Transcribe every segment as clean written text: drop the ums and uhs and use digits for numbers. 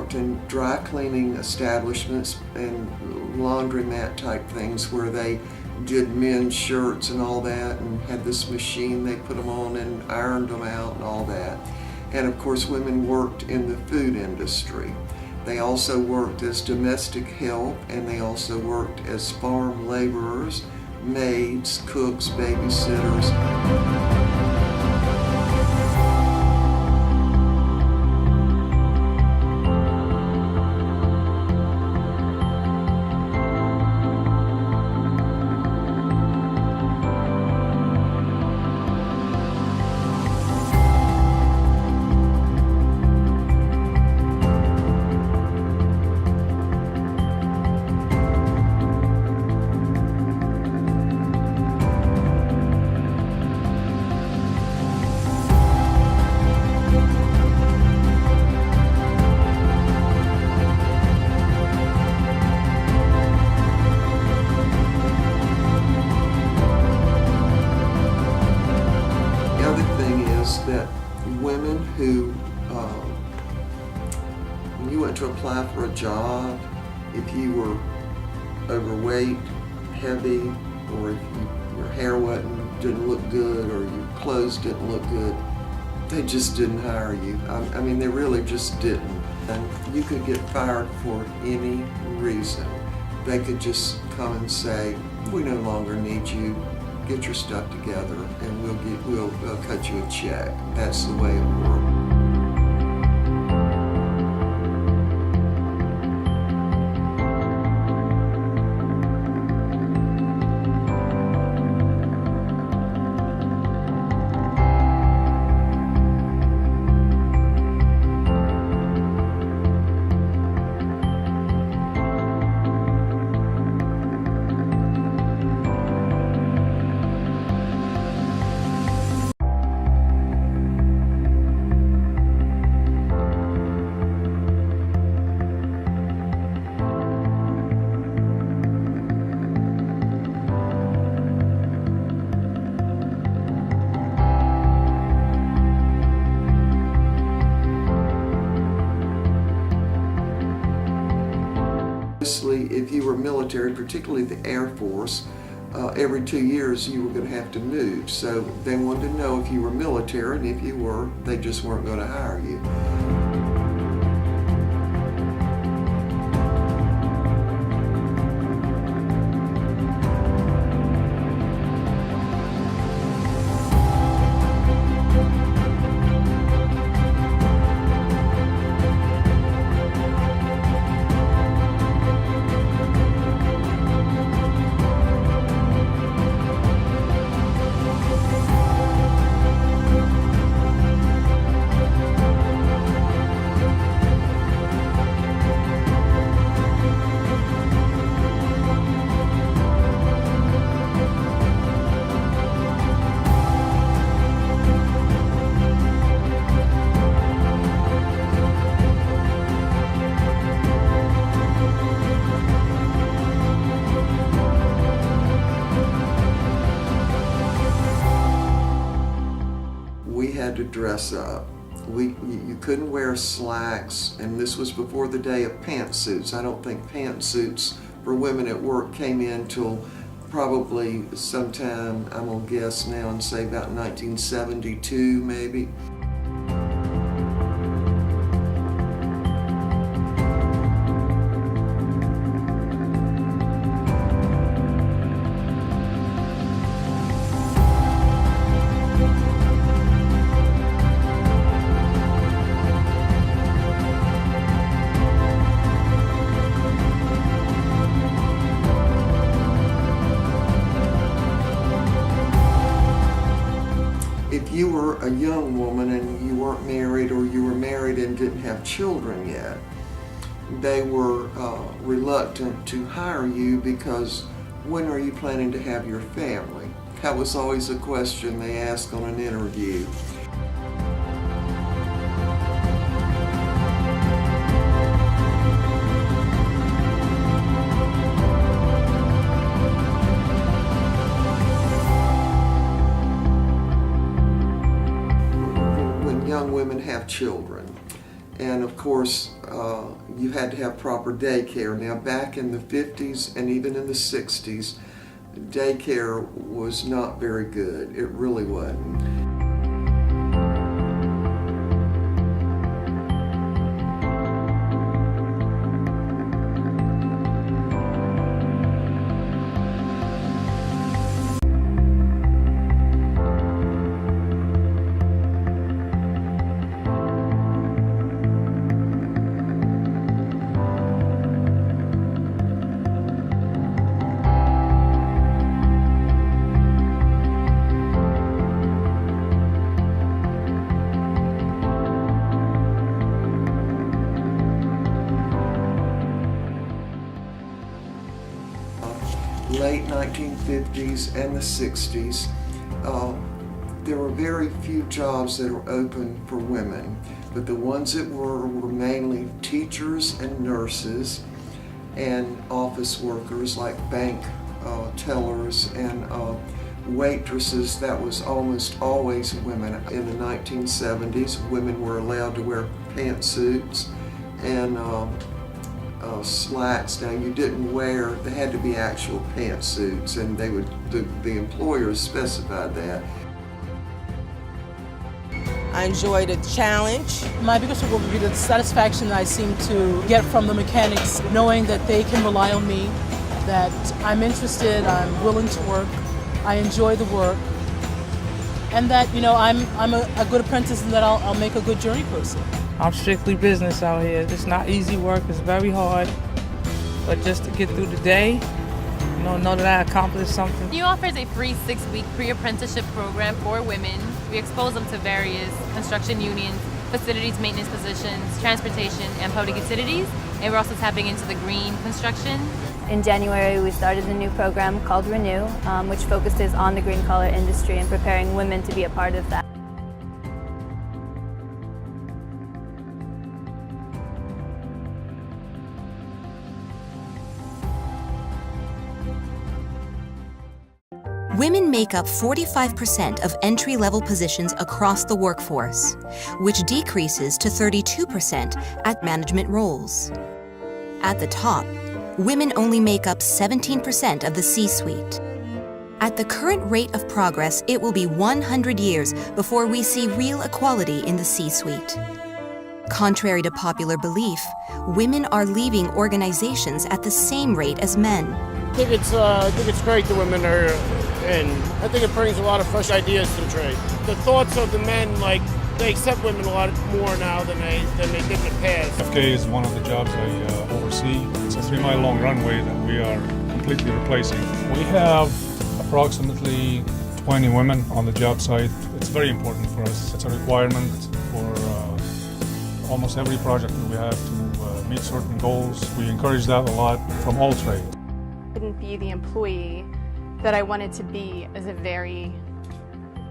worked in dry cleaning establishments and laundromat type things where they did men's shirts and all that, and had this machine they put them on and ironed them out and all that. And of course, women worked in the food industry. They also worked as domestic help, and they also worked as farm laborers, maids, cooks, babysitters. That women who, when you went to apply for a job, if you were overweight, heavy, or if your hair didn't look good, or your clothes didn't look good, they just didn't hire you. I mean, they really just didn't. And you could get fired for any reason. They could just come and say, "We no longer need you. Get your stuff together, and we'll cut you a check." That's the way it worked. If you were military, particularly the Air Force, every 2 years you were going to have to move. So they wanted to know if you were military, and if you were, they just weren't going to hire you. We had to dress up. You couldn't wear slacks, and this was before the day of pantsuits. I don't think pantsuits for women at work came in till probably sometime, I'm gonna guess now and say about 1972 maybe. If you were a young woman and you weren't married, or you were married and didn't have children yet, they were reluctant to hire you because when are you planning to have your family? That was always a question they asked on an interview. Young women have children, And of course, you had to have proper daycare. Now, back in the 50s and even in the 60s, daycare was not very good. It really wasn't. Late 1950s and the 60s, there were very few jobs that were open for women, but the ones that were mainly teachers and nurses and office workers like bank tellers and waitresses. That was almost always women. In the 1970s, women were allowed to wear pantsuits and slacks. Now, you didn't wear, they had to be actual pantsuits, and they would, the employers specified that. I enjoy the challenge. My biggest reward would be the satisfaction that I seem to get from the mechanics, knowing that they can rely on me, that I'm interested, I'm willing to work, I enjoy the work, and that, you know, I'm a good apprentice and that I'll make a good journey person. I'm strictly business out here. It's not easy work, it's very hard, but just to get through the day, you know that I accomplished something. He offers a free 6-week pre-apprenticeship program for women. We expose them to various construction unions, facilities maintenance positions, transportation, and public utilities, and we're also tapping into the green construction. In January, we started a new program called Renew, which focuses on the green collar industry and preparing women to be a part of that. Women make up 45% of entry-level positions across the workforce, which decreases to 32% at management roles. At the top, women only make up 17% of the C-suite. At the current rate of progress, it will be 100 years before we see real equality in the C-suite. Contrary to popular belief, women are leaving organizations at the same rate as men. I think it's great that women are in. I think it brings a lot of fresh ideas to the trade. The thoughts of the men, like, they accept women a lot more now than they did in the past. FK is one of the jobs I oversee. It's a 3-mile long runway that we are completely replacing. We have approximately 20 women on the job site. It's very important for us. It's a requirement for almost every project that we have to meet certain goals. We encourage that a lot from all trades. I couldn't be the employee that I wanted to be as a very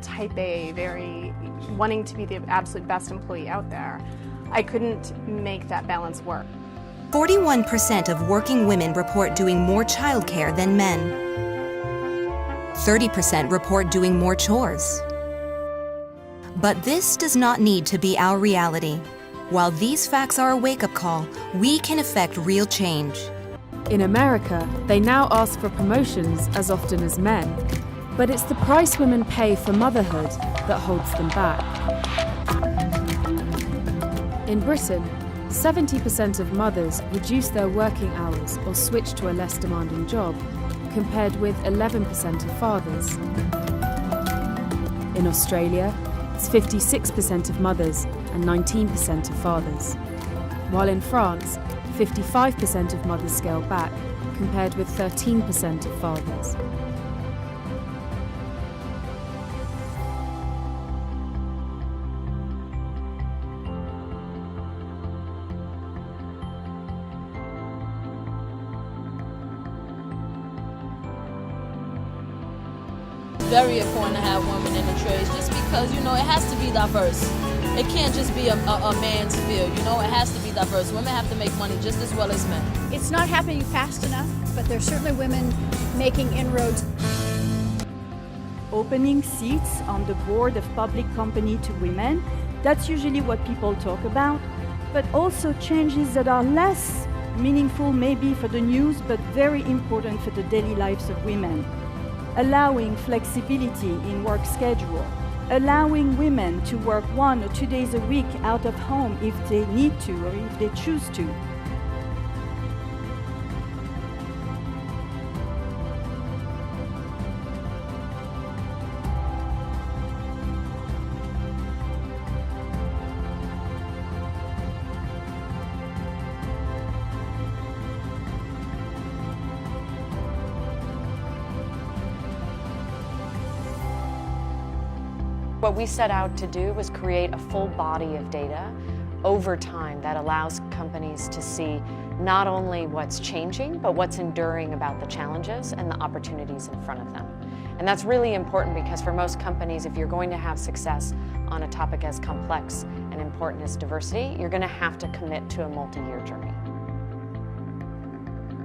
type A, very wanting to be the absolute best employee out there. I couldn't make that balance work. 41% of working women report doing more childcare than men. 30% report doing more chores. But this does not need to be our reality. While these facts are a wake-up call, we can affect real change. In America, they now ask for promotions as often as men, but it's the price women pay for motherhood that holds them back. In Britain, 70% of mothers reduce their working hours or switch to a less demanding job, compared with 11% of fathers. In Australia, it's 56% of mothers and 19% of fathers, while in France, 55% of mothers scale back, compared with 13% of fathers. Very important to have women in the trades, just because, you know, it has to be diverse. It can't just be a man's field, you know, it has to be diverse. Women have to make money just as well as men. It's not happening fast enough, but there's certainly women making inroads. Opening seats on the board of public company to women, that's usually what people talk about, but also changes that are less meaningful maybe for the news, but very important for the daily lives of women. Allowing flexibility in work schedule, allowing women to work 1 or 2 days a week out of home if they need to or if they choose to. What we set out to do was create a full body of data over time that allows companies to see not only what's changing, but what's enduring about the challenges and the opportunities in front of them. And that's really important because for most companies, if you're going to have success on a topic as complex and important as diversity, you're going to have to commit to a multi-year journey.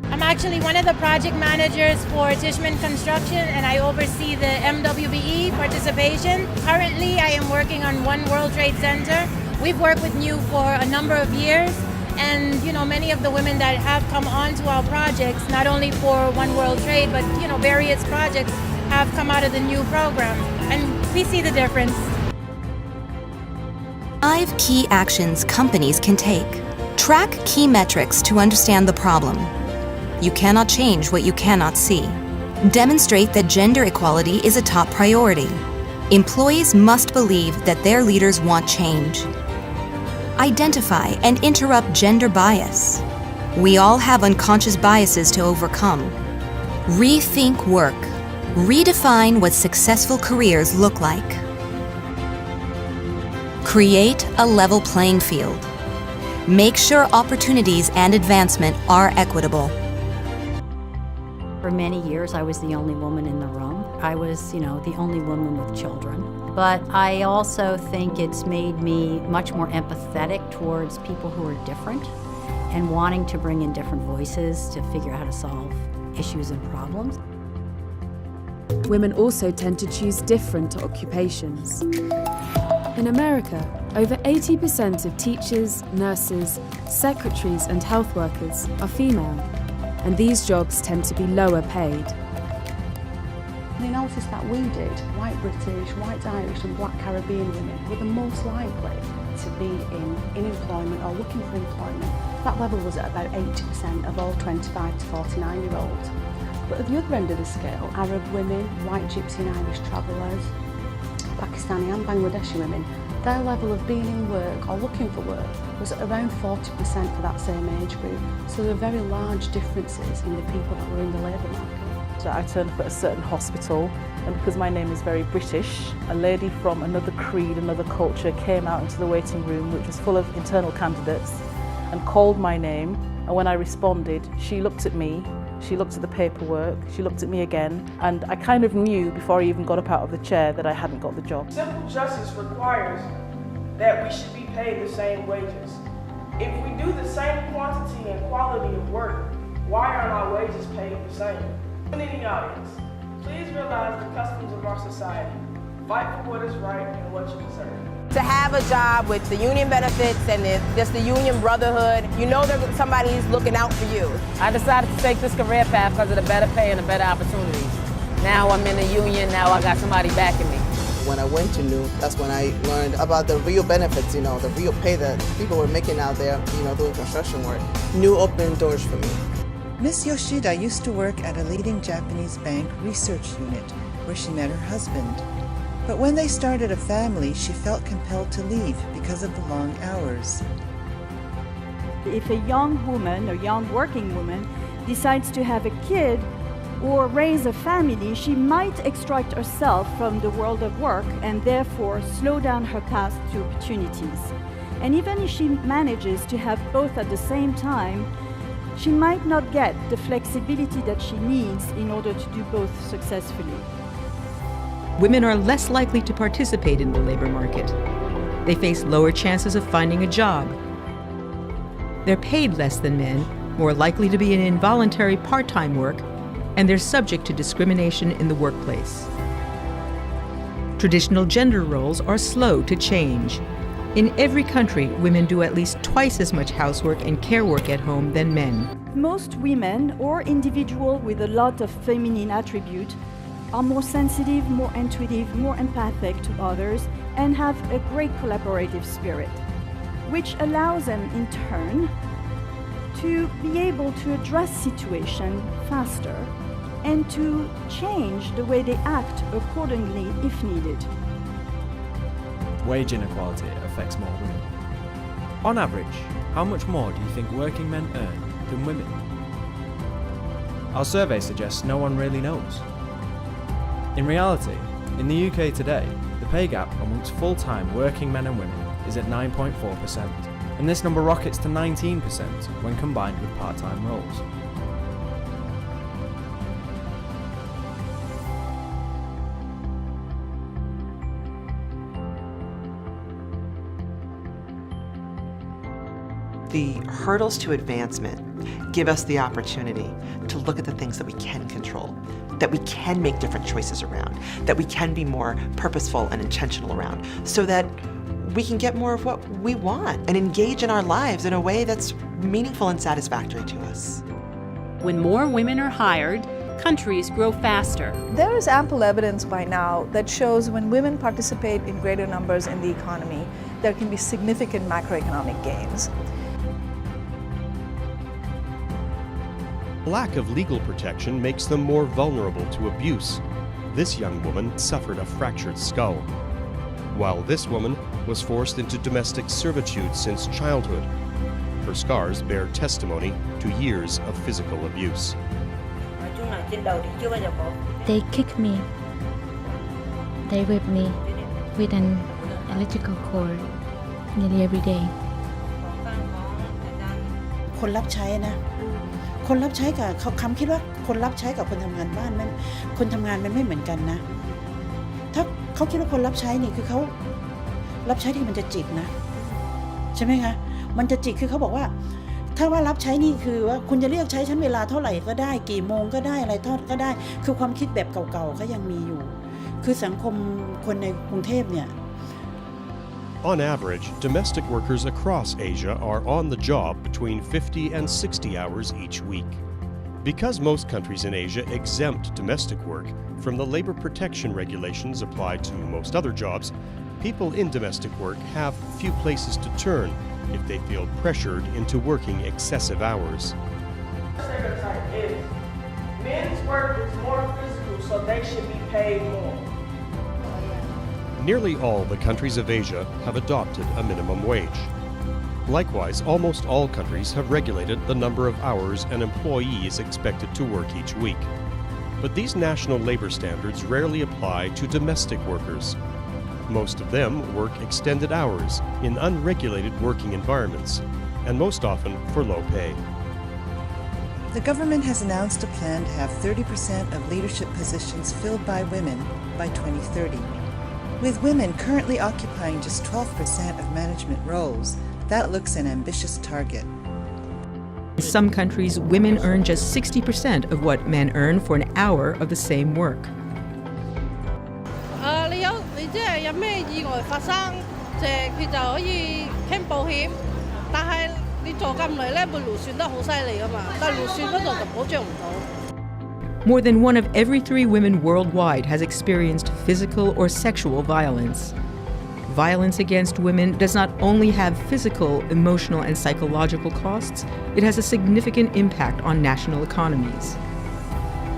I'm actually one of the project managers for Tishman Construction, and I oversee the MWBE participation. Currently, I am working on One World Trade Center. We've worked with NEW for a number of years, and many of the women that have come onto our projects, not only for One World Trade, but various projects have come out of the NEW program, and we see the difference. 5 key actions companies can take. Track key metrics to understand the problem. You cannot change what you cannot see. Demonstrate that gender equality is a top priority. Employees must believe that their leaders want change. Identify and interrupt gender bias. We all have unconscious biases to overcome. Rethink work. Redefine what successful careers look like. Create a level playing field. Make sure opportunities and advancement are equitable. For many years, I was the only woman in the room. I was, the only woman with children. But I also think it's made me much more empathetic towards people who are different and wanting to bring in different voices to figure out how to solve issues and problems. Women also tend to choose different occupations. In America, over 80% of teachers, nurses, secretaries, and health workers are female, and these jobs tend to be lower paid. They noticed that we did, white British, white Irish and black Caribbean women were the most likely to be in employment or looking for employment. That level was at about 80% of all 25 to 49-year-olds. But at the other end of the scale, Arab women, white Gypsy and Irish travellers, Pakistani and Bangladeshi women, their level of being in work or looking for work was at around 40% for that same age group. So there are very large differences in the people that were in the labour market. So I turned up at a certain hospital, and because my name is very British, a lady from another creed, another culture came out into the waiting room, which was full of internal candidates, and called my name. And when I responded, she looked at me, she looked at the paperwork, she looked at me again, and I kind of knew before I even got up out of the chair that I hadn't got the job. Simple justice requires that we should be paid the same wages. If we do the same quantity and quality of work, why aren't our wages paid the same? In the audience, please realize the customs of our society. Fight for what is right and what you deserve. To have a job with the union benefits and just the union brotherhood, you know that somebody's looking out for you. I decided to take this career path because of the better pay and the better opportunities. Now I'm in the union, now I got somebody backing me. When I went to NEW, that's when I learned about the real benefits, the real pay that people were making out there, doing construction work. NEW opened doors for me. Miss Yoshida used to work at a leading Japanese bank research unit where she met her husband. But when they started a family, she felt compelled to leave because of the long hours. If a young woman or young working woman decides to have a kid or raise a family, she might extract herself from the world of work and therefore slow down her path to opportunities. And even if she manages to have both at the same time, she might not get the flexibility that she needs in order to do both successfully. Women are less likely to participate in the labor market. They face lower chances of finding a job. They're paid less than men, more likely to be in involuntary part-time work, and they're subject to discrimination in the workplace. Traditional gender roles are slow to change. In every country, women do at least twice as much housework and care work at home than men. Most women or individuals with a lot of feminine attributes are more sensitive, more intuitive, more empathic to others, and have a great collaborative spirit, which allows them in turn to be able to address situations faster and to change the way they act accordingly if needed. Wage inequality affects more women. On average, how much more do you think working men earn than women? Our survey suggests no one really knows. In reality, in the UK today, the pay gap amongst full-time working men and women is at 9.4%, and this number rockets to 19% when combined with part-time roles. The hurdles to advancement give us the opportunity to look at the things that we can control, that we can make different choices around, that we can be more purposeful and intentional around, so that we can get more of what we want and engage in our lives in a way that's meaningful and satisfactory to us. When more women are hired, countries grow faster. There is ample evidence by now that shows when women participate in greater numbers in the economy, there can be significant macroeconomic gains. Lack of legal protection makes them more vulnerable to abuse. This young woman suffered a fractured skull, while this woman was forced into domestic servitude since childhood. Her scars bear testimony to years of physical abuse. They kick me. They whip me with an electrical cord nearly every day. คนรับใช้นะคนรับใช้กับเขาคำคิดว่าคนรับใช้กับคนทำงานบ้านมันคนทำงานมันไม่เหมือนกันนะถ้าเขาคิดว่าคนรับใช้นี่คือเขารับใช้ที่มันจะจิกนะใช่ไหมคะมันจะจิกคือเขาบอกว่าถ้าว่ารับใช้นี่คือว่าคุณจะเรียกใช้ฉันเวลาเท่าไหร่ก็ได้กี่โมงก็ได้อะไรก็ได้คือความคิดแบบเก่าๆก็ยังมีอยู่คือสังคมคนในกรุงเทพเนี่ย On average, domestic workers across Asia are on the job between 50 and 60 hours each week. Because most countries in Asia exempt domestic work from the labor protection regulations applied to most other jobs, people in domestic work have few places to turn if they feel pressured into working excessive hours. The stereotype is men's work is more physical, so they should be paid more. Nearly all the countries of Asia have adopted a minimum wage. Likewise, almost all countries have regulated the number of hours an employee is expected to work each week. But these national labor standards rarely apply to domestic workers. Most of them work extended hours in unregulated working environments, and most often for low pay. The government has announced a plan to have 30% of leadership positions filled by women by 2030. With women currently occupying just 12% of management roles, that looks an ambitious target. In some countries, women earn just 60% of what men earn for an hour of the same work. More than 1 of every 3 women worldwide has experienced physical or sexual violence. Violence against women does not only have physical, emotional, and psychological costs, it has a significant impact on national economies.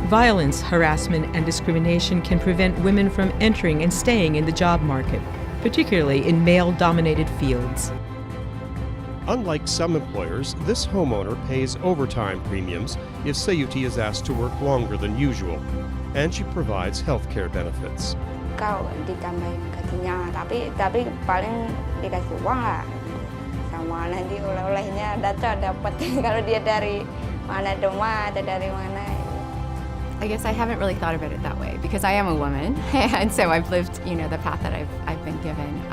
Violence, harassment, and discrimination can prevent women from entering and staying in the job market, particularly in male-dominated fields. Unlike some employers, this homeowner pays overtime premiums if Sayuti is asked to work longer than usual, and she provides health care benefits. Kau ditambahin gajinya, tapi paling dikasih uang lah, sama nanti oleh-olehnya dapat kalau dia dari mana rumah atau dari mana. I guess I haven't really thought about it that way because I am a woman, and so I've lived, the path that I've been given.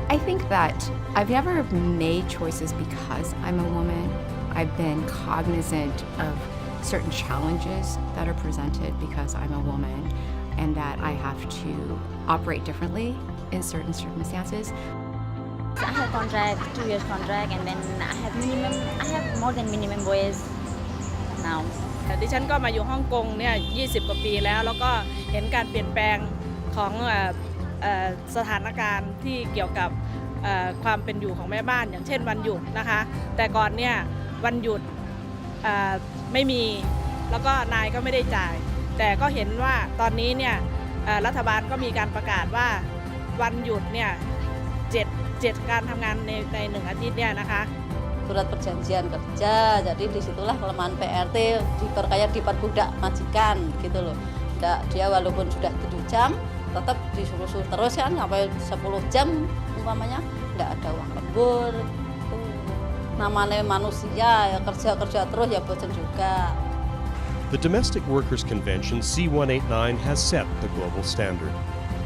I think that I've never made choices because I'm a woman. I've been cognizant of certain challenges that are presented because I'm a woman, and that I have to operate differently in certain circumstances. I have contract, 2 years contract, and then I have more than minimum wage now. ดิฉันก็มาอยู่ฮ่องกงเนี่ย20 กว่าปีแล้วก็เห็นการเปลี่ยนแปลงของสถานการณ์ที่เกี่ยวกับความเป็นอยู่ของแม่บ้านอย่างเช่นวันหยุดนะคะแต่ก่อนเนี่ยวันหยุดไม่มีแล้วก็นายก็ไม่ได้จ่ายแต่ก็เห็นว่าตอนนี้เนี่ยรัฐบาลก็มีการประกาศว่าวันหยุดเนี่ย7การทำงานใน1 อาทิตย์เนี่ยนะคะ surat perjanjian kerja, jadi disitulah kelemahan PRT diperkaya diperbudak majikan gitu loh. Dia walaupun sudah 7 jam tetap disuruh terus kan sampai 10 jam umpamanya nggak ada uang lembur. Namanya manusia ya kerja terus ya bosan juga. The Domestic Workers Convention C189 has set the global standard.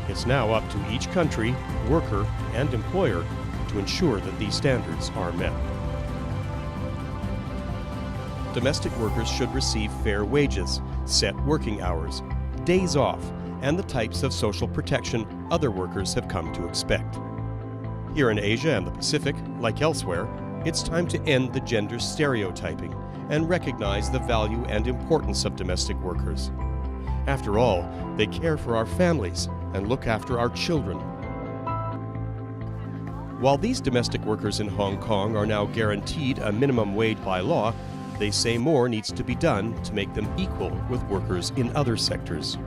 It's now up to each country, worker, and employer to ensure that these standards are met. Domestic workers should receive fair wages, set working hours, days off, and the types of social protection other workers have come to expect. Here in Asia and the Pacific, like elsewhere, it's time to end the gender stereotyping and recognize the value and importance of domestic workers. After all, they care for our families and look after our children. While these domestic workers in Hong Kong are now guaranteed a minimum wage by law, they say more needs to be done to make them equal with workers in other sectors.